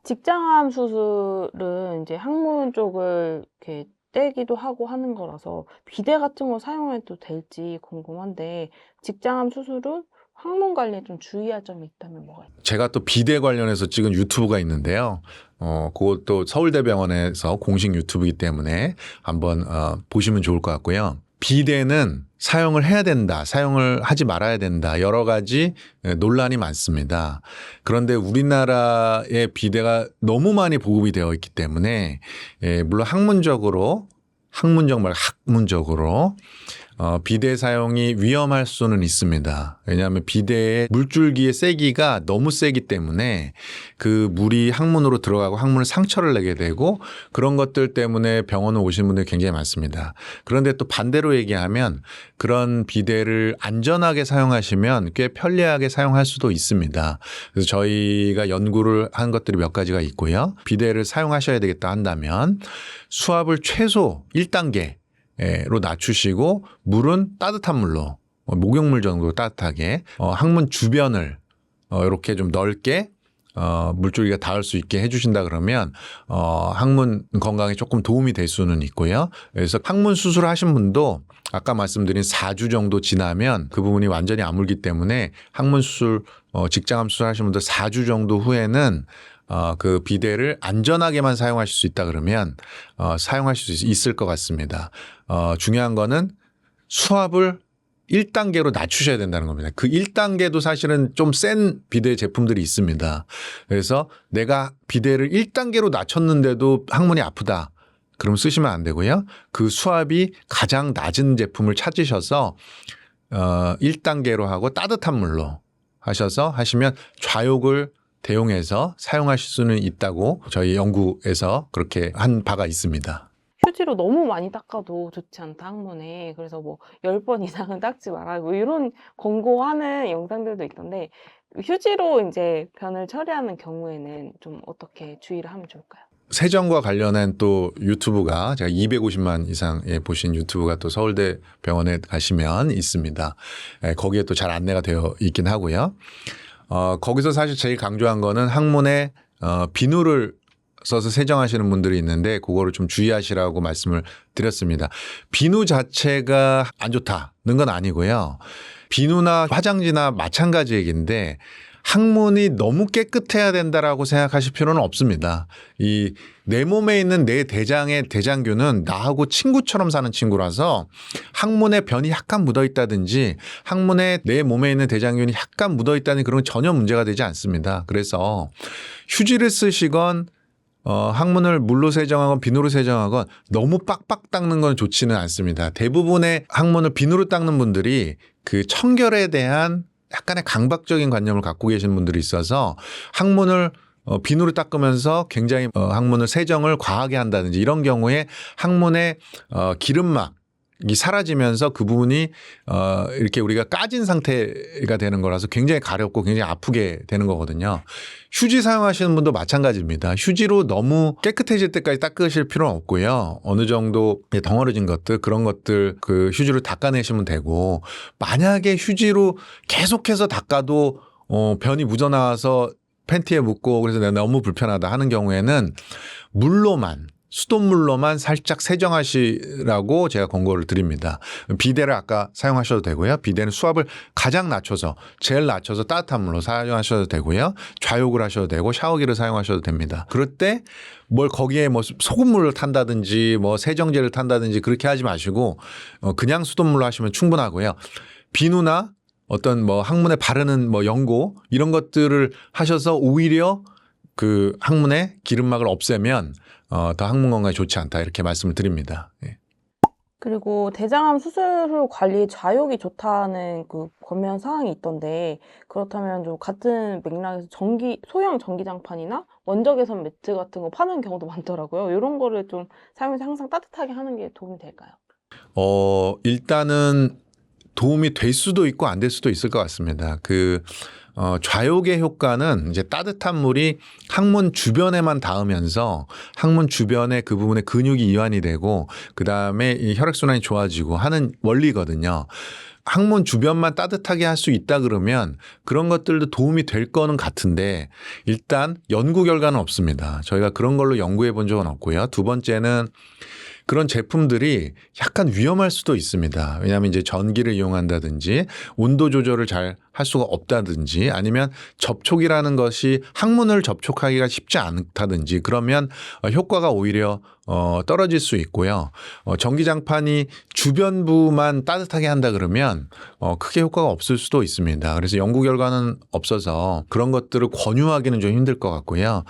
직장암 수술은 이제 항문 쪽을 이렇게 떼기도 하고 하는 거라서 비데 같은 거 사용해도 될지 궁금한데 직장암 수술은 항문 관리에 좀 주의할 점이 있다면 뭐가 있나요? 제가 또 비대 관련해서 찍은 유튜브가 있는데요. 그것도 서울대병원에서 공식 유튜브이기 때문에 한번 보시면 좋을 것 같고요. 비대는 사용을 해야 된다, 사용을 하지 말아야 된다, 여러 가지 논란이 많습니다. 그런데 우리나라의 비대가 너무 많이 보급이 되어 있기 때문에 물론 학문적으로 비대 사용이 위험할 수는 있습니다. 왜냐하면 비대의 물줄기의 세기가 너무 세기 때문에 그 물이 항문으로 들어가고 항문에 상처를 내게 되고 그런 것들 때문에 병원에 오시는 분들이 굉장히 많습니다. 그런데 또 반대로 얘기하면 그런 비대를 안전하게 사용하시면 꽤 편리하게 사용할 수도 있습니다. 그래서 저희가 연구를 한 것들이 몇 가지가 있고요. 비대를 사용하셔야 되겠다 한다면 수압을 최소 1단계 로 낮추시고 물은 따뜻한 물로 목욕물 정도 따뜻하게 항문 주변을 이렇게 좀 넓게 물줄기가 닿을 수 있게 해주신다 그러면 항문 건강에 조금 도움이 될 수는 있고요. 그래서 항문 수술하신 분도 아까 말씀드린 4주 정도 지나면 그 부분이 완전히 아물기 때문에 항문 수술 직장암 수술하신 분들 4주 정도 후에는 그 비데를 안전하게만 사용하실 수 있다 그러면 사용하실 수 있을 것 같습니다. 중요한 거는 수압을 1단계로 낮추셔야 된다는 겁니다. 그 1단계도 사실은 좀 센 비데 제품들이 있습니다. 그래서 내가 비데를 1단계로 낮췄는데도 항문이 아프다. 그럼 쓰시면 안 되고요. 그 수압이 가장 낮은 제품을 찾으셔서 1단계로 하고 따뜻한 물로 하시면 좌욕을 대용해서 사용하실 수는 있다고 저희 연구에서 그렇게 한 바가 있습니다. 휴지로 너무 많이 닦아도 좋지 않다 항문에. 그래서 뭐 10번 이상은 닦지 말아요. 뭐 이런 권고하는 영상들도 있던데 휴지로 이제 변을 처리하는 경우에는 좀 어떻게 주의를 하면 좋을까요? 세정과 관련한 또 유튜브가 제가 250만 이상 보신 유튜브가 또 서울대 병원에 가시면 있습니다. 거기에 또 잘 안내가 되어 있긴 하고요. 거기서 사실 제일 강조한 거는 항문에 비누를 써서 세정하시는 분들이 있는데 그거를 좀 주의하시라고 말씀을 드렸습니다. 비누 자체가 안 좋다는 건 아니고요. 비누나 화장지나 마찬가지 얘기인데 항문이 너무 깨끗해야 된다라고 생각하실 필요는 없습니다. 내 몸에 있는 내 대장의 대장균은 나하고 친구처럼 사는 친구라서 항문에 변이 약간 묻어 있다든지 항문에 내 몸에 있는 대장균이 약간 묻어 있다는 그런 건 전혀 문제가 되지 않습니다. 그래서 휴지를 쓰시건 항문을 물로 세정하건 비누로 세정하건 너무 빡빡 닦는 건 좋지는 않습니다. 대부분의 항문을 비누로 닦는 분들이 그 청결에 대한 약간의 강박적인 관념을 갖고 계시는 분들이 있어서 항문을 비누로 닦으면서 굉장히 항문을 세정을 과하게 한다든지 이런 경우에 항문에 기름막이 사라지면서 그 부분이 이렇게 우리가 까진 상태가 되는 거라서 굉장히 가렵고 굉장히 아프게 되는 거거든요. 휴지 사용하시는 분도 마찬가지입니다. 휴지로 너무 깨끗해질 때까지 닦으실 필요는 없고요. 어느 정도 덩어러진 것들 그런 것들 그 휴지로 닦아내시면 되고 만약에 휴지로 계속해서 닦아도 변이 묻어나와서 팬티에 묻고 그래서 내가 너무 불편하다 하는 경우에는 수돗물로만 살짝 세정하시라고 제가 권고를 드립니다. 비데를 아까 사용하셔도 되고요. 비데는 수압을 가장 낮춰서 제일 낮춰서 따뜻한 물로 사용하셔도 되고요. 좌욕을 하셔도 되고 샤워기를 사용하셔도 됩니다. 그럴 때 거기에 소금물을 탄다든지 세정제를 탄다든지 그렇게 하지 마시고 그냥 수돗물로 하시면 충분하고요. 비누나 어떤 항문에 바르는 연고 이런 것들을 하셔서 오히려 그 항문의 기름막을 없애면 더 항문 건강에 좋지 않다 이렇게 말씀을 드립니다. 예. 그리고 대장암 수술 후 관리에 좌욕이 좋다는 그 권면 사항이 있던데 그렇다면 좀 같은 맥락에서 소형 전기장판이나 원적외선 매트 같은 거 파는 경우도 많더라고요. 이런 거를 좀 사용해서 항상 따뜻하게 하는 게 도움이 될까요? 일단은 도움이 될 수도 있고 안 될 수도 있을 것 같습니다. 좌욕의 효과는 이제 따뜻한 물이 항문 주변에만 닿으면서 항문 주변에 그 부분에 근육이 이완이 되고 그 다음에 이 혈액순환이 좋아지고 하는 원리거든요. 항문 주변만 따뜻하게 할 수 있다 그러면 그런 것들도 도움이 될 거는 같은데 일단 연구 결과는 없습니다. 저희가 그런 걸로 연구해 본 적은 없고요. 두 번째는 그런 제품들이 약간 위험할 수도 있습니다. 왜냐하면 이제 전기를 이용한다든지 온도 조절을 잘 할 수가 없다든지 아니면 접촉이라는 것이 항문을 접촉하기가 쉽지 않다든지 그러면 효과가 오히려 떨어질 수 있고요. 전기장판이 주변부만 따뜻하게 한다 그러면 크게 효과가 없을 수도 있습니다. 그래서 연구 결과는 없어서 그런 것들을 권유하기는 좀 힘들 것 같고요.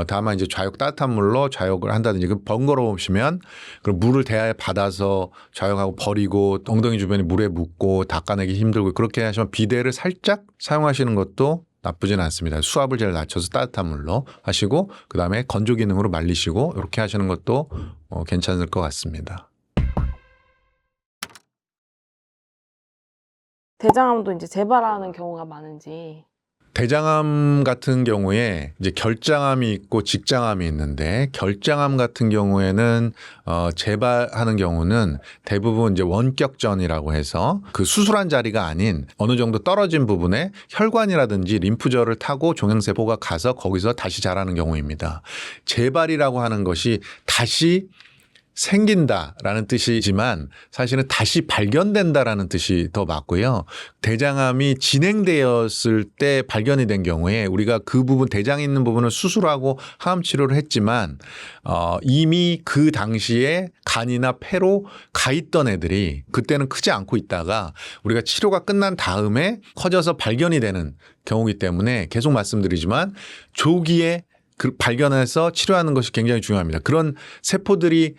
다만 이제 좌욕 따뜻한 물로 좌욕을 한다든지 그 번거로우시면 그럼 물을 대야에 받아서 좌욕하고 버리고 엉덩이 주변에 물에 묻고 닦아내기 힘들고 그렇게 하시면 비데를 살짝 사용하시는 것도 나쁘진 않습니다. 수압을 잘 낮춰서 따뜻한 물로 하시고 그다음에 건조 기능으로 말리시고 이렇게 하시는 것도 괜찮을 것 같습니다. 대장암도 이제 재발하는 경우가 많은지. 대장암 같은 경우에 이제 결장암이 있고 직장암이 있는데 결장암 같은 경우에는 재발하는 경우는 대부분 이제 원격전이라고 해서 그 수술한 자리가 아닌 어느 정도 떨어진 부분에 혈관이라든지 림프절을 타고 종양세포가 가서 거기서 다시 자라는 경우입니다. 재발이라고 하는 것이 다시 생긴다라는 뜻이지만 사실은 다시 발견된다라는 뜻이 더 맞고요. 대장암이 진행되었을 때 발견이 된 경우에 우리가 그 부분 대장에 있는 부분을 수술하고 항암 치료를 했지만 이미 그 당시에 간이나 폐로 가 있던 애들이 그때는 크지 않고 있다가 우리가 치료가 끝난 다음에 커져서 발견이 되는 경우이기 때문에 계속 말씀드리지만 조기에 발견해서 치료하는 것이 굉장히 중요합니다. 그런 세포들이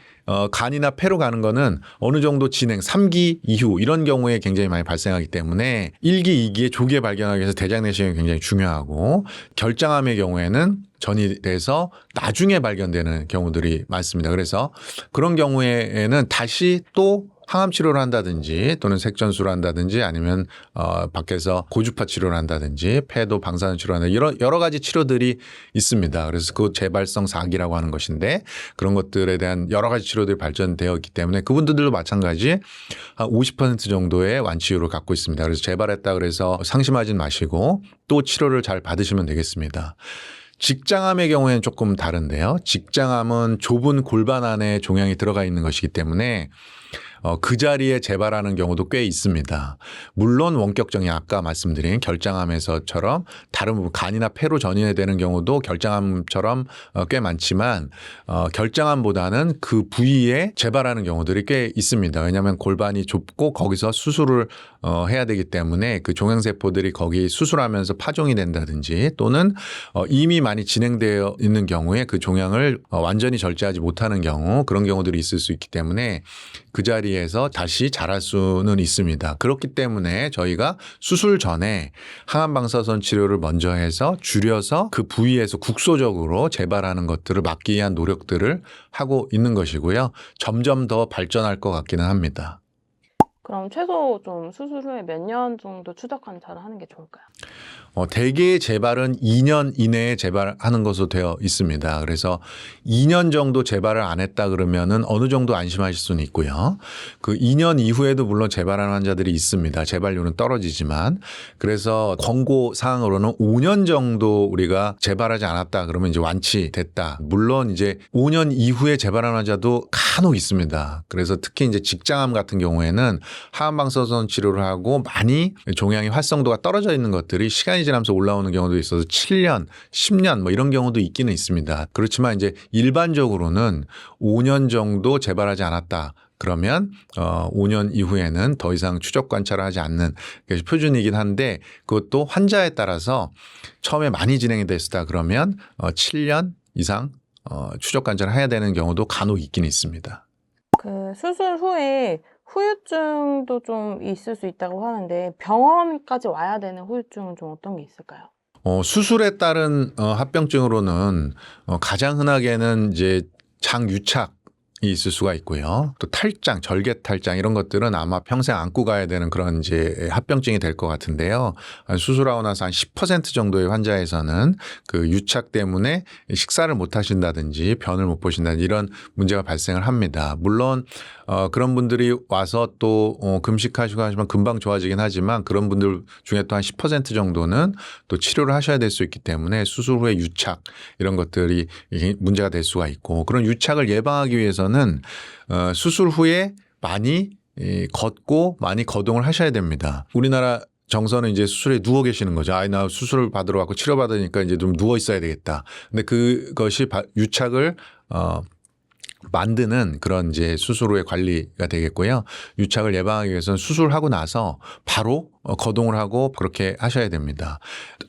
간이나 폐로 가는 거는 어느 정도 진행 3기 이후 이런 경우에 굉장히 많이 발생하기 때문에 1기, 2기에 조기에 발견하기 위해서 대장 내시경이 굉장히 중요하고 결장암의 경우에는 전이 돼서 나중에 발견되는 경우들이 많습니다. 그래서 그런 경우에는 다시 또 항암 치료를 한다든지 또는 색전수를 한다든지 아니면 밖에서 고주파 치료를 한다든지 폐도 방사선 치료를 한다든지 이런 여러 가지 치료들이 있습니다. 그래서 그 재발성 사기라고 하는 것인데 그런 것들에 대한 여러 가지 치료들이 발전되어 있기 때문에 그분들도 마찬가지 한 50% 정도의 완치율을 갖고 있습니다. 그래서 재발했다 그래서 상심하지 마시고 또 치료를 잘 받으시면 되겠습니다. 직장암의 경우에는 조금 다른데요. 직장암은 좁은 골반 안에 종양이 들어가 있는 것이기 때문에 그 자리에 재발하는 경우도 꽤 있습니다. 물론 원격정이 아까 말씀드린 결장암에서처럼 다른 부분 간이나 폐로 전이되는 경우도 결장암처럼 꽤 많지만 결장암보다는 그 부위에 재발하는 경우들이 꽤 있습니다. 왜냐하면 골반이 좁고 거기서 수술을 해야 되기 때문에 그 종양세포들이 거기 수술하면서 파종이 된다든지 또는 이미 많이 진행되어 있는 경우에 그 종양을 완전히 절제하지 못하는 경우 그런 경우들이 있을 수 있기 때문에 그 자리에서 다시 자랄 수는 있습니다. 그렇기 때문에 저희가 수술 전에 항암방사선 치료를 먼저 해서 줄여서 그 부위에서 국소적으로 재발하는 것들을 막기 위한 노력들을 하고 있는 것이고요. 점점 더 발전할 것 같기는 합니다. 그럼 최소 좀 수술 후에 몇 년 정도 추적 관찰을 하는 게 좋을까요? 대개의 재발은 2년 이내에 재발하는 것으로 되어 있습니다. 그래서 2년 정도 재발을 안 했다 그러면은 어느 정도 안심하실 수는 있고요. 그 2년 이후에도 물론 재발하는 환자들이 있습니다. 재발률은 떨어지지만 그래서 권고 사항으로는 5년 정도 우리가 재발하지 않았다 그러면 이제 완치됐다. 물론 이제 5년 이후에 재발하는 환자도 간혹 있습니다. 그래서 특히 이제 직장암 같은 경우에는 항암방사선 치료를 하고 많이 종양의 활성도가 떨어져 있는 것들이 시간이 지나면서 올라오는 경우도 있어서 7년, 10년 뭐 이런 경우도 있기는 있습니다. 그렇지만 이제 일반적으로는 5년 정도 재발하지 않았다. 그러면 5년 이후에는 더 이상 추적 관찰을 하지 않는 것이 표준이긴 한데 그것도 환자에 따라서 처음에 많이 진행이 됐다 그러면 7년 이상 추적 관찰을 해야 되는 경우도 간혹 있긴 있습니다. 그 수술 후에 후유증도 좀 있을 수 있다고 하는데 병원까지 와야 되는 후유증은 좀 어떤 게 있을까요? 수술에 따른 합병증으로는 가장 흔하게는 이제 장유착 있을 수가 있고요. 또 탈장, 절개 탈장 이런 것들은 아마 평생 안고 가야 되는 그런 이제 합병증이 될 것 같은데요. 수술하고 나서 한 10% 정도의 환자에서는 그 유착 때문에 식사를 못 하신다든지 변을 못 보신다든지 이런 문제가 발생을 합니다. 물론 그런 분들이 와서 또 금식하시고 하시면 금방 좋아지긴 하지만 그런 분들 중에 또 한 10% 정도는 또 치료를 하셔야 될 수 있기 때문에 수술 후에 유착 이런 것들이 문제가 될 수가 있고 그런 유착을 예방하기 위해서는 수술 후에 많이 걷고 많이 거동을 하셔야 됩니다. 우리나라 정서는 이제 수술에 누워 계시는 거죠. 나 수술을 받으러 왔고 치료받으니까 이제 좀 누워 있어야 되겠다. 근데 그것이 유착을 만드는 그런 이제 수술 후의 관리가 되겠고요. 유착을 예방하기 위해서는 수술하고 나서 바로 거동을 하고 그렇게 하셔야 됩니다.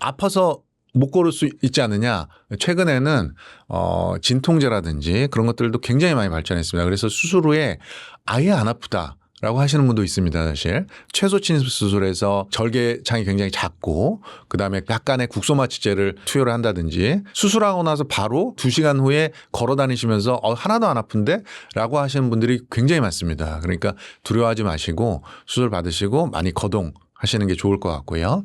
아파서 못 걸을 수 있지 않느냐. 최근에는 진통제라든지 그런 것들도 굉장히 많이 발전했습니다. 그래서 수술 후에 아예 안 아프다라고 하시는 분도 있습니다. 사실 최소 침습 수술에서 절개창이 굉장히 작고 그다음에 약간의 국소마취제를 투여를 한다든지 수술하고 나서 바로 2시간 후에 걸어 다니시면서 하나도 안 아픈데? 라고 하시는 분들이 굉장히 많습니다. 그러니까 두려워하지 마시고 수술 받으시고 많이 거동하시는 게 좋을 것 같고요.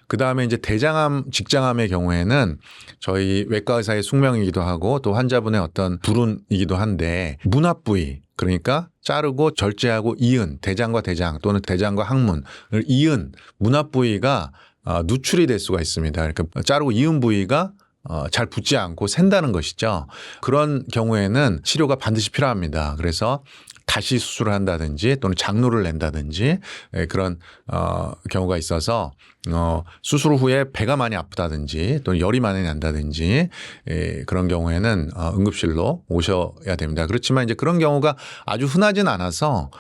그 다음에 이제 대장암, 직장암의 경우에는 저희 외과 의사의 숙명이기도 하고 또 환자분의 어떤 불운이기도 한데 문합 부위 그러니까 자르고 절제하고 이은 대장과 대장 또는 대장과 항문을 이은 문합 부위가 누출이 될 수가 있습니다. 그러니까 자르고 이은 부위가 잘 붙지 않고 샌다는 것이죠. 그런 경우에는 치료가 반드시 필요합니다. 그래서 다시 수술을 한다든지 또는 장루를 낸다든지 그런 경우가 있어서 수술 후에 배가 많이 아프다든지 또는 열이 많이 난다든지 그런 경우에는 응급실로 오셔야 됩니다. 그렇지만 이제 그런 경우가 아주 흔하진 않아서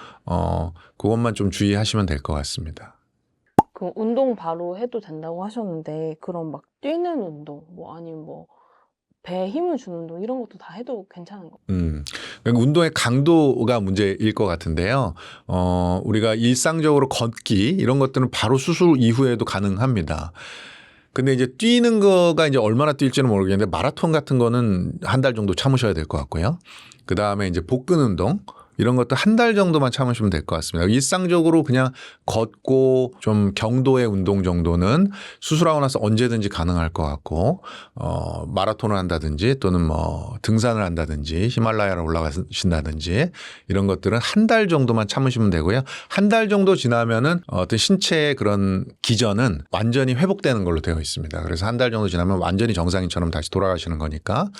그것만 좀 주의하시면 될 것 같습니다. 그 운동 바로 해도 된다고 하셨는데 그럼 막 뛰는 운동 뭐 아니면 뭐 배에 힘을 주는 운동 이런 것도 다 해도 괜찮은 거? 그러니까 운동의 강도가 문제일 것 같은데요. 우리가 일상적으로 걷기 이런 것들은 바로 수술 이후에도 가능합니다. 근데 이제 뛰는 거가 이제 얼마나 뛸지는 모르겠는데 마라톤 같은 거는 한 달 정도 참으셔야 될 것 같고요. 그 다음에 이제 복근 운동 이런 것도 한 달 정도만 참으시면 될 것 같습니다. 일상적으로 그냥 걷고 좀 경도의 운동 정도는 수술하고 나서 언제든지 가능할 것 같고 마라톤을 한다든지 또는 뭐 등산을 한다든지 히말라야를 올라가신다든지 이런 것들은 한 달 정도만 참으시면 되고요. 한 달 정도 지나면은 어떤 신체의 그런 기전은 완전히 회복되는 걸로 되어 있습니다. 그래서 한 달 정도 지나면 완전히 정상인처럼 다시 돌아가시는 거니까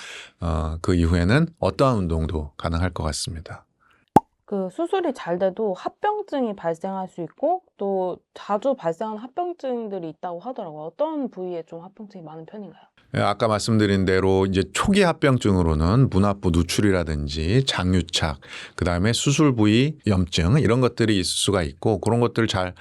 그 이후에는 어떠한 운동도 가능할 것 같습니다. 그 수술이 잘 돼도 합병증이 발생할 수 있고 또 자주 발생하는 합병증들이 있다고 하더라고요. 어떤 부위에 좀 합병증이 많은 편인가요? 아까 말씀드린 대로 이제 초기 합병증으로는 문합부 누출이라든지 장유착, 그다음에 수술 부위 염증 이런 것들이 있을 수가 있고 그런 것들을 잘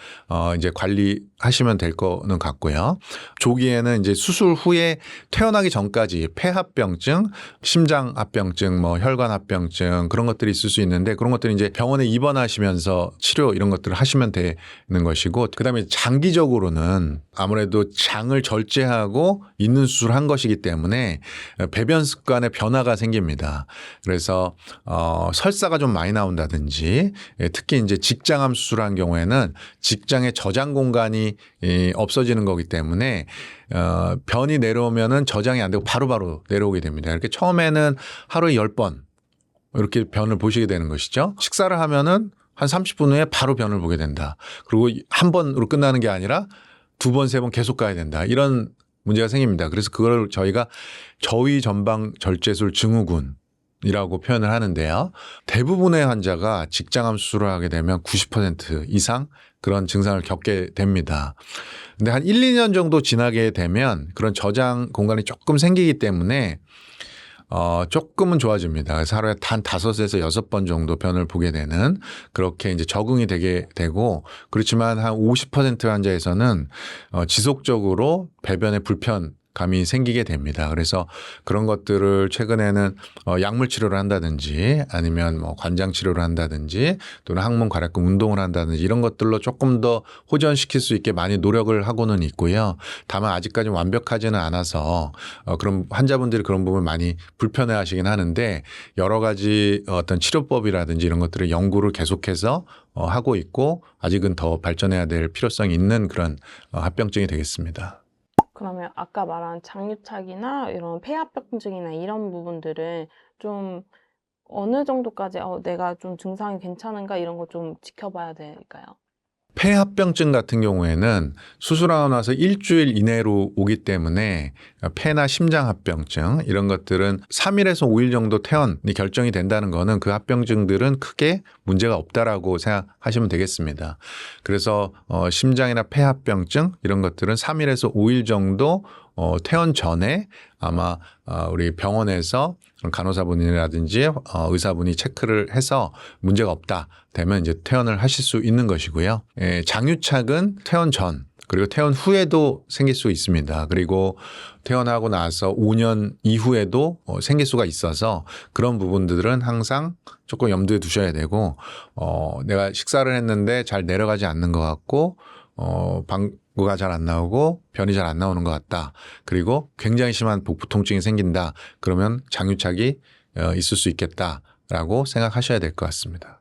이제 관리하시면 될 거는 같고요. 조기에는 이제 수술 후에 퇴원하기 전까지 폐합병증, 심장 합병증, 뭐 혈관 합병증 그런 것들이 있을 수 있는데 그런 것들이 이제 병원에 입원하시면서 치료 이런 것들을 하시면 되는 것이고 그다음에 장기적으로는 아무래도 장을 절제하고 있는 수술을 한 것이기 때문에 배변 습관에 변화가 생깁니다. 그래서 설사가 좀 많이 나온다든지 특히 이제 직장암 수술한 경우에는 직장의 저장 공간이 없어지는 거기 때문에 변이 내려오면은 저장이 안 되고 바로바로 내려오게 됩니다. 이렇게 처음에는 하루에 10번 이렇게 변을 보시게 되는 것이죠. 식사를 하면은 한 30분 후에 바로 변을 보게 된다. 그리고 한 번으로 끝나는 게 아니라 2번, 3번 계속 가야 된다. 이런 문제가 생깁니다. 그래서 그걸 저희가 저위전방 절제술 증후군이라고 표현을 하는데요. 대부분의 환자가 직장암 수술을 하게 되면 90% 이상 그런 증상을 겪게 됩니다. 근데 한 1, 2년 정도 지나게 되면 그런 저장 공간이 조금 생기기 때문에 조금은 좋아집니다. 그래서 하루에 단 5에서 6번 정도 변을 보게 되는 그렇게 이제 적응이 되게 되고 그렇지만 한 50% 환자에서는 지속적으로 배변에 불편을 감이 생기게 됩니다. 그래서 그런 것들을 최근에는 약물 치료를 한다든지 아니면 뭐 관장 치료를 한다든지 또는 항문 괄약근 운동을 한다든지 이런 것들로 조금 더 호전시킬 수 있게 많이 노력을 하고는 있고요. 다만 아직까지 완벽하지는 않아서 그런 환자분들이 그런 부분을 많이 불편해하시긴 하는데 여러 가지 어떤 치료법이라든지 이런 것들을 연구를 계속해서 하고 있고 아직은 더 발전해야 될 필요성이 있는 그런 합병증이 되겠습니다. 그러면 아까 말한 장유착이나 이런 폐합병증이나 이런 부분들은 좀 어느 정도까지 내가 좀 증상이 괜찮은가 이런 거 좀 지켜봐야 될까요? 폐합병증 같은 경우에는 수술하고 나서 일주일 이내로 오기 때문에 폐나 심장합병증 이런 것들은 3일에서 5일 정도 퇴원이 결정이 된다는 거는 그 합병증들은 크게 문제가 없다라고 생각하시면 되겠습니다. 그래서 심장이나 폐합병증 이런 것들은 3일에서 5일 정도 퇴원 전에 아마 우리 병원에서 간호사분이라든지 의사분이 체크를 해서 문제가 없다 되면 이제 퇴원을 하실 수 있는 것이고요. 장유착은 퇴원 전 그리고 퇴원 후에도 생길 수 있습니다. 그리고 퇴원하고 나서 5년 이후에도 생길 수가 있어서 그런 부분들은 항상 조금 염두에 두셔야 되고 내가 식사를 했는데 잘 내려가지 않는 것 같고 방구가 잘 안 나오고 변이 잘 안 나오는 것 같다. 그리고 굉장히 심한 복부 통증이 생긴다. 그러면 장유착이 있을 수 있겠다라고 생각하셔야 될 것 같습니다.